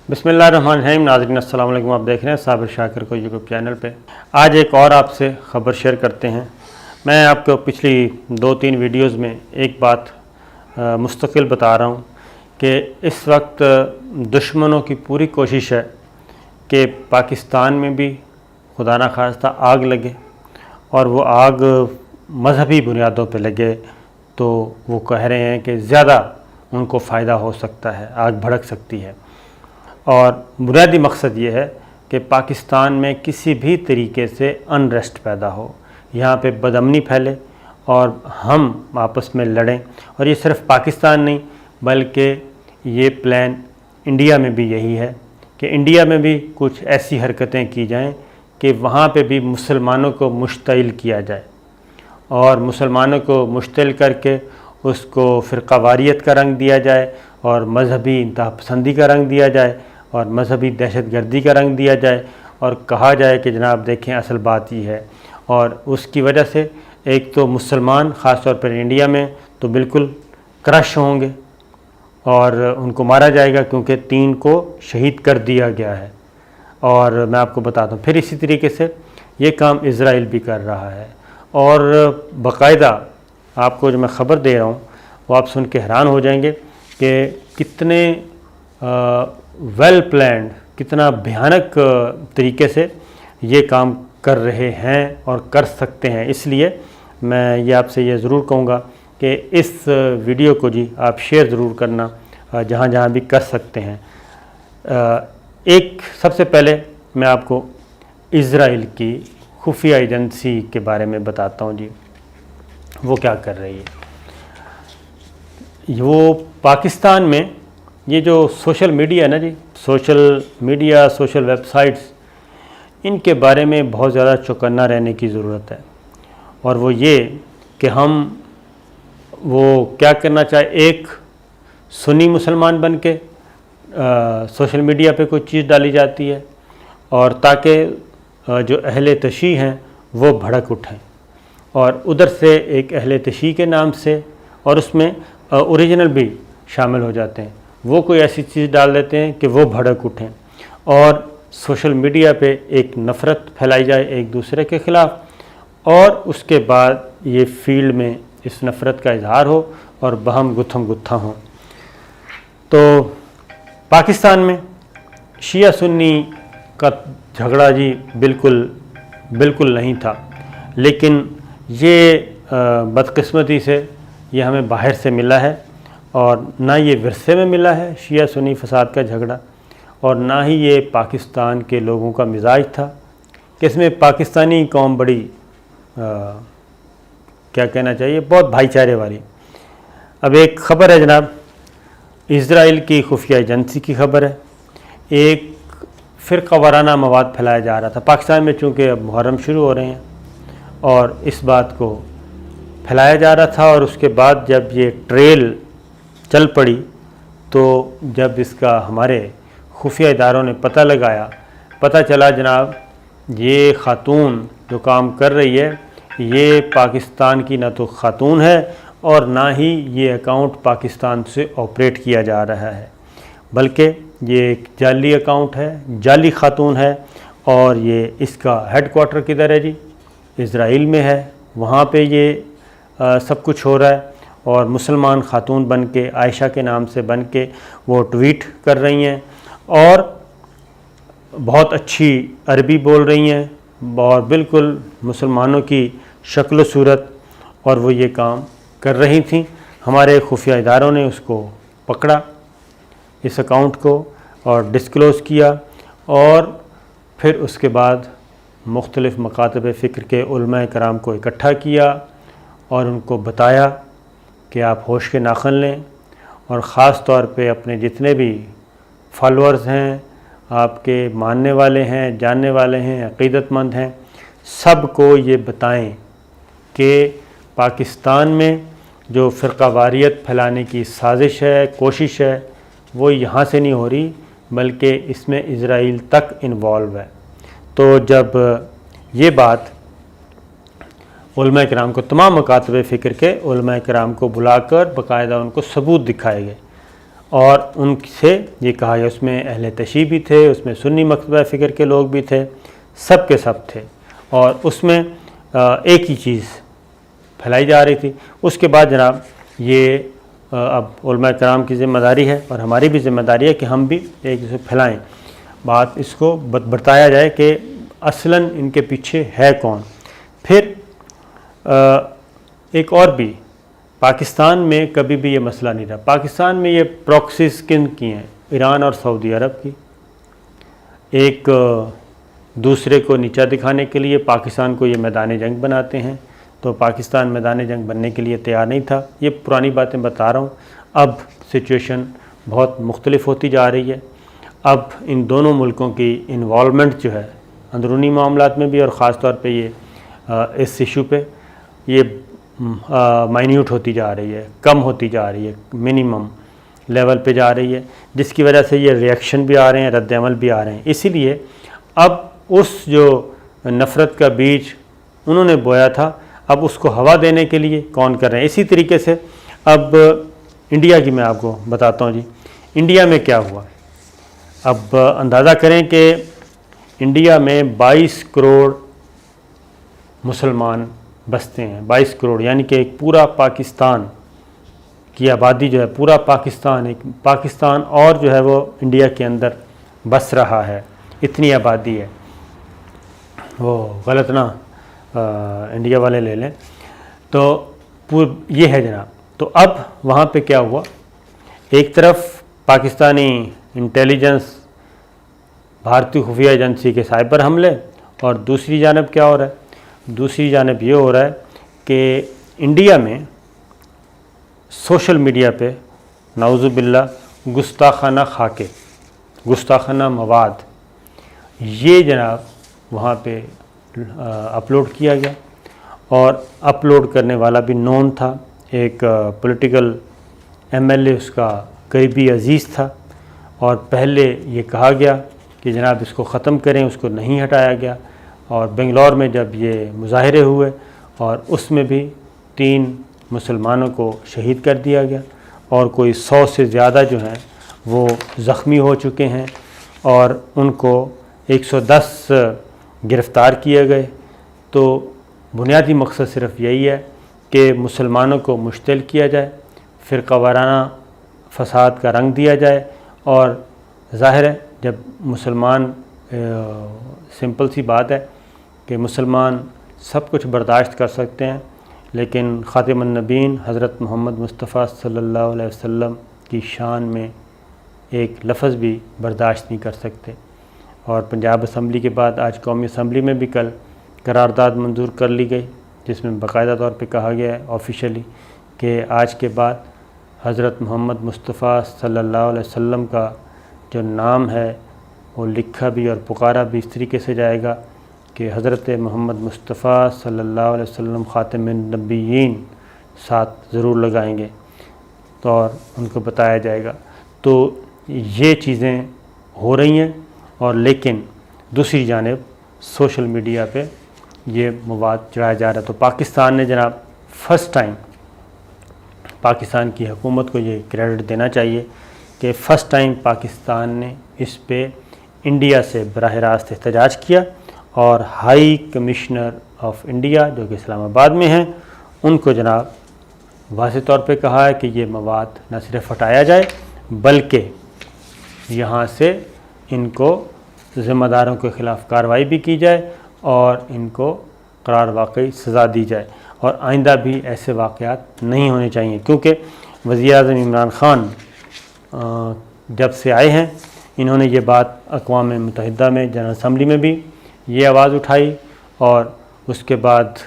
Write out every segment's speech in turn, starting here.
بسم اللہ الرحمن الرحیم۔ ناظرین السلام علیکم، آپ دیکھ رہے ہیں صابر شاکر کو یوٹیوب چینل پہ۔ آج ایک اور آپ سے خبر شیئر کرتے ہیں۔ میں آپ کو پچھلی 2-3 ویڈیوز میں ایک بات مستقل بتا رہا ہوں کہ اس وقت دشمنوں کی پوری کوشش ہے کہ پاکستان میں بھی خدا نخواستہ آگ لگے، اور وہ آگ مذہبی بنیادوں پہ لگے تو وہ کہہ رہے ہیں کہ زیادہ ان کو فائدہ ہو سکتا ہے، آگ بھڑک سکتی ہے۔ اور بنیادی مقصد یہ ہے کہ پاکستان میں کسی بھی طریقے سے انریسٹ پیدا ہو، یہاں پہ بدامنی پھیلے اور ہم آپس میں لڑیں۔ اور یہ صرف پاکستان نہیں بلکہ یہ پلان انڈیا میں بھی یہی ہے کہ انڈیا میں بھی کچھ ایسی حرکتیں کی جائیں کہ وہاں پہ بھی مسلمانوں کو مشتعل کیا جائے، اور مسلمانوں کو مشتعل کر کے اس کو فرقہ واریت کا رنگ دیا جائے، اور مذہبی انتہا پسندی کا رنگ دیا جائے، اور مذہبی دہشت گردی کا رنگ دیا جائے، اور کہا جائے کہ جناب دیکھیں اصل بات یہ ہے۔ اور اس کی وجہ سے ایک تو مسلمان خاص طور پر انڈیا میں تو بالکل کرش ہوں گے، اور ان کو مارا جائے گا کیونکہ 3 کو شہید کر دیا گیا ہے۔ اور میں آپ کو بتاتا ہوں پھر اسی طریقے سے یہ کام اسرائیل بھی کر رہا ہے، اور باقاعدہ آپ کو جو میں خبر دے رہا ہوں وہ آپ سن کے حیران ہو جائیں گے کہ کتنے ویل پلانڈ، کتنا بھیانک طریقے سے یہ کام کر رہے ہیں اور کر سکتے ہیں۔ اس لیے میں یہ آپ سے یہ ضرور کہوں گا کہ اس ویڈیو کو جی آپ شیئر ضرور کرنا جہاں جہاں بھی کر سکتے ہیں۔ ایک سب سے پہلے میں آپ کو اسرائیل کی خفیہ ایجنسی کے بارے میں بتاتا ہوں جی، وہ کیا کر رہی ہے۔ وہ پاکستان میں یہ جو سوشل میڈیا ہے نا جی، social media, social websites, ان کے بارے میں بہت زیادہ چوکنا رہنے کی ضرورت ہے۔ اور وہ یہ کہ ہم وہ کیا کرنا چاہے، ایک سنی مسلمان بن کے سوشل میڈیا پہ کوئی چیز ڈالی جاتی ہے، اور تاکہ جو اہل تشیع ہیں وہ بھڑک اٹھیں، اور ادھر سے ایک اہل تشیع کے نام سے، اور اس میں اوریجنل بھی شامل ہو جاتے ہیں، وہ کوئی ایسی چیز ڈال دیتے ہیں کہ وہ بھڑک اٹھیں، اور سوشل میڈیا پہ ایک نفرت پھیلائی جائے ایک دوسرے کے خلاف، اور اس کے بعد یہ فیلڈ میں اس نفرت کا اظہار ہو اور بہم گتھم گتھا ہوں۔ تو پاکستان میں شیعہ سنی کا جھگڑا جی بالکل نہیں تھا، لیکن یہ بدقسمتی سے یہ ہمیں باہر سے ملا ہے، اور نہ یہ ورثے میں ملا ہے شیعہ سنی فساد کا جھگڑا، اور نہ ہی یہ پاکستان کے لوگوں کا مزاج تھا کہ اس میں پاکستانی قوم بڑی کیا کہنا چاہیے، بہت بھائی چارے والی۔ اب ایک خبر ہے جناب، اسرائیل کی خفیہ ایجنسی کی خبر ہے، ایک فرقہ وارانہ مواد پھیلایا جا رہا تھا پاکستان میں، چونکہ اب محرم شروع ہو رہے ہیں، اور اس بات کو پھیلایا جا رہا تھا، اور اس کے بعد جب یہ ٹریل چل پڑی تو جب اس کا ہمارے خفیہ اداروں نے پتہ لگایا، پتہ چلا جناب یہ خاتون جو کام کر رہی ہے یہ پاکستان کی نہ تو خاتون ہے، اور نہ ہی یہ اکاؤنٹ پاکستان سے آپریٹ کیا جا رہا ہے، بلکہ یہ ایک جعلی اکاؤنٹ ہے، جعلی خاتون ہے، اور یہ اس کا ہیڈ کوارٹر کدھر ہے جی، اسرائیل میں ہے، وہاں پہ یہ سب کچھ ہو رہا ہے، اور مسلمان خاتون بن کے، عائشہ کے نام سے بن کے وہ ٹویٹ کر رہی ہیں، اور بہت اچھی عربی بول رہی ہیں، اور بالکل مسلمانوں کی شکل و صورت، اور وہ یہ کام کر رہی تھیں۔ ہمارے خفیہ اداروں نے اس کو پکڑا، اس اکاؤنٹ کو، اور ڈسکلوز کیا، اور پھر اس کے بعد مختلف مکاتب فکر کے علماء کرام کو اکٹھا کیا، اور ان کو بتایا کہ آپ ہوش کے ناخن لیں، اور خاص طور پہ اپنے جتنے بھی فالورز ہیں، آپ کے ماننے والے ہیں، جاننے والے ہیں، عقیدت مند ہیں، سب کو یہ بتائیں کہ پاکستان میں جو فرقہ واریت پھیلانے کی سازش ہے، کوشش ہے، وہ یہاں سے نہیں ہو رہی بلکہ اس میں اسرائیل تک انوالو ہے۔ تو جب یہ بات علماء کرام کو، تمام مکاتب فکر کے علماء کرام کو بلا کر باقاعدہ ان کو ثبوت دکھائے گئے، اور ان سے یہ کہا گیا اس میں اہل تشیع بھی تھے، اس میں سنی مکتبہ فکر کے لوگ بھی تھے، سب کے سب تھے، اور اس میں ایک ہی چیز پھیلائی جا رہی تھی۔ اس کے بعد جناب یہ اب علماء کرام کی ذمہ داری ہے اور ہماری بھی ذمہ داری ہے کہ ہم بھی ایک دوسرے پھیلائیں بات، اس کو بتایا جائے کہ اصلاً ان کے پیچھے ہے کون۔ پھر ایک اور بھی، پاکستان میں کبھی بھی یہ مسئلہ نہیں رہا۔ پاکستان میں یہ پروکسیز کن کی ہیں؟ ایران اور سعودی عرب کی، ایک دوسرے کو نیچا دکھانے کے لیے پاکستان کو یہ میدان جنگ بناتے ہیں، تو پاکستان میدان جنگ بننے کے لیے تیار نہیں تھا۔ یہ پرانی باتیں بتا رہا ہوں، اب سچویشن بہت مختلف ہوتی جا رہی ہے۔ اب ان دونوں ملکوں کی انوالومنٹ جو ہے اندرونی معاملات میں بھی، اور خاص طور پہ یہ اس ایشو پہ یہ مائنیوٹ ہوتی جا رہی ہے، کم ہوتی جا رہی ہے، منیمم لیول پہ جا رہی ہے، جس کی وجہ سے یہ ریئیکشن بھی آ رہے ہیں، رد عمل بھی آ رہے ہیں۔ اسی لیے اب اس جو نفرت کا بیج انہوں نے بویا تھا، اب اس کو ہوا دینے کے لیے کون کر رہے ہیں۔ اسی طریقے سے اب انڈیا کی میں آپ کو بتاتا ہوں جی، انڈیا میں کیا ہوا۔ اب اندازہ کریں کہ انڈیا میں 22 کروڑ مسلمان بستے ہیں، 22 کروڑ، یعنی کہ ایک پورا پاکستان کی آبادی جو ہے، پورا پاکستان، ایک پاکستان اور جو ہے وہ انڈیا کے اندر بس رہا ہے، اتنی آبادی ہے۔ وہ غلط نہ انڈیا والے لے لیں، تو یہ ہے جناب۔ تو اب وہاں پہ کیا ہوا، ایک طرف پاکستانی انٹیلیجنس، بھارتی خفیہ ایجنسی کے سائبر حملے، اور دوسری جانب کیا ہو رہا ہے، دوسری جانب یہ ہو رہا ہے کہ انڈیا میں سوشل میڈیا پہ نعوذ باللہ گستاخانہ خاکے، گستاخانہ مواد، یہ جناب وہاں پہ اپلوڈ کیا گیا، اور اپلوڈ کرنے والا بھی نون تھا، ایک پولیٹیکل ایم ایل اے اس کا قریبی عزیز تھا، اور پہلے یہ کہا گیا کہ جناب اس کو ختم کریں، اس کو نہیں ہٹایا گیا، اور بنگلور میں جب یہ مظاہرے ہوئے اور اس میں بھی 3 مسلمانوں کو شہید کر دیا گیا، اور کوئی 100 سے زیادہ جو ہیں وہ زخمی ہو چکے ہیں، اور ان کو 110 گرفتار کیے گئے۔ تو بنیادی مقصد صرف یہی ہے کہ مسلمانوں کو مشتعل کیا جائے، فرقہ وارانہ فساد کا رنگ دیا جائے، اور ظاہر ہے جب مسلمان، سمپل سی بات ہے کہ مسلمان سب کچھ برداشت کر سکتے ہیں، لیکن خاتم النبیین حضرت محمد مصطفیٰ صلی اللہ علیہ وسلم کی شان میں ایک لفظ بھی برداشت نہیں کر سکتے۔ اور پنجاب اسمبلی کے بعد آج قومی اسمبلی میں بھی کل قرارداد منظور کر لی گئی، جس میں باقاعدہ طور پہ کہا گیا ہے آفیشلی کہ آج کے بعد حضرت محمد مصطفیٰ صلی اللہ علیہ وسلم کا جو نام ہے وہ لکھا بھی اور پکارا بھی اس طریقے سے جائے گا کہ حضرت محمد مصطفیٰ صلی اللہ علیہ وسلم خاتم النبیین ساتھ ضرور لگائیں گے، تو اور ان کو بتایا جائے گا۔ تو یہ چیزیں ہو رہی ہیں، اور لیکن دوسری جانب سوشل میڈیا پہ یہ مواد چڑھایا جا رہا ہے۔ تو پاکستان نے جناب فرسٹ ٹائم، پاکستان کی حکومت کو یہ کریڈٹ دینا چاہیے کہ فرسٹ ٹائم پاکستان نے اس پہ انڈیا سے براہ راست احتجاج کیا، اور ہائی کمشنر آف انڈیا جو کہ اسلام آباد میں ہیں، ان کو جناب واضح طور پہ کہا ہے کہ یہ مواد نہ صرف ہٹایا جائے بلکہ یہاں سے ان کو ذمہ داروں کے خلاف کارروائی بھی کی جائے، اور ان کو قرار واقعی سزا دی جائے، اور آئندہ بھی ایسے واقعات نہیں ہونے چاہیے، کیونکہ وزیر اعظم عمران خان جب سے آئے ہیں انہوں نے یہ بات اقوام متحدہ میں جنرل اسمبلی میں بھی یہ آواز اٹھائی، اور اس کے بعد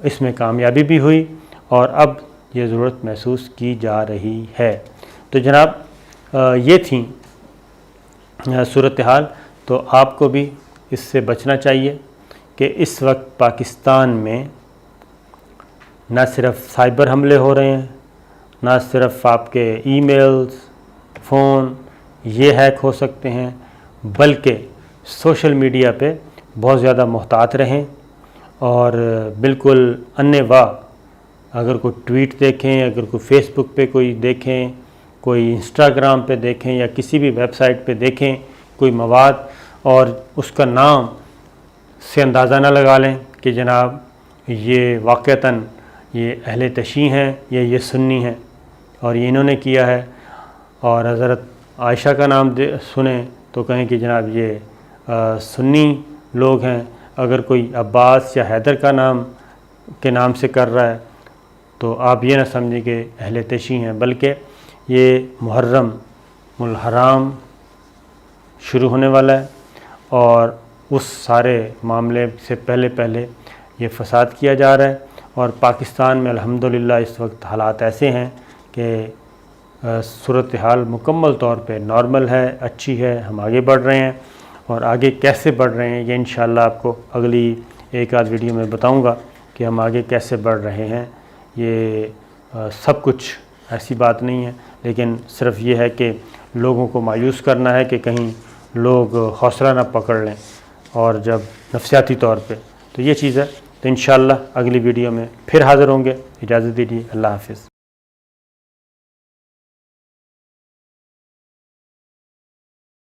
اس میں کامیابی بھی ہوئی، اور اب یہ ضرورت محسوس کی جا رہی ہے۔ تو جناب یہ تھیں صورتحال۔ تو آپ کو بھی اس سے بچنا چاہیے کہ اس وقت پاکستان میں نہ صرف سائبر حملے ہو رہے ہیں، نہ صرف آپ کے ای میلز، فون یہ ہیک ہو سکتے ہیں، بلکہ سوشل میڈیا پہ بہت زیادہ محتاط رہیں، اور بالکل انے واہ اگر کوئی ٹویٹ دیکھیں، اگر کوئی فیس بک پہ کوئی دیکھیں کوئی انسٹاگرام پہ دیکھیں یا کسی بھی ویب سائٹ پہ دیکھیں کوئی مواد اور اس کا نام سے اندازہ نہ لگا لیں کہ جناب یہ واقعتاً یہ اہل تشیع ہیں یا یہ سنی ہیں اور یہ انہوں نے کیا ہے، اور حضرت عائشہ کا نام سنیں تو کہیں کہ جناب یہ سنی لوگ ہیں، اگر کوئی عباس یا حیدر کا نام کے نام سے کر رہا ہے تو آپ یہ نہ سمجھیں کہ اہل تشیع ہیں، بلکہ یہ محرم الحرام شروع ہونے والا ہے اور اس سارے معاملے سے پہلے یہ فساد کیا جا رہا ہے، اور پاکستان میں الحمدللہ اس وقت حالات ایسے ہیں کہ صورتحال مکمل طور پہ نارمل ہے، اچھی ہے، ہم آگے بڑھ رہے ہیں، اور آگے کیسے بڑھ رہے ہیں یہ انشاءاللہ آپ کو اگلی ایک آدھ ویڈیو میں بتاؤں گا کہ ہم آگے کیسے بڑھ رہے ہیں۔ یہ سب کچھ ایسی بات نہیں ہے، لیکن صرف یہ ہے کہ لوگوں کو مایوس کرنا ہے کہ کہیں لوگ حوصلہ نہ پکڑ لیں، اور جب نفسیاتی طور پہ تو یہ چیز ہے۔ تو انشاءاللہ اگلی ویڈیو میں پھر حاضر ہوں گے، اجازت دیجیے، اللہ حافظ۔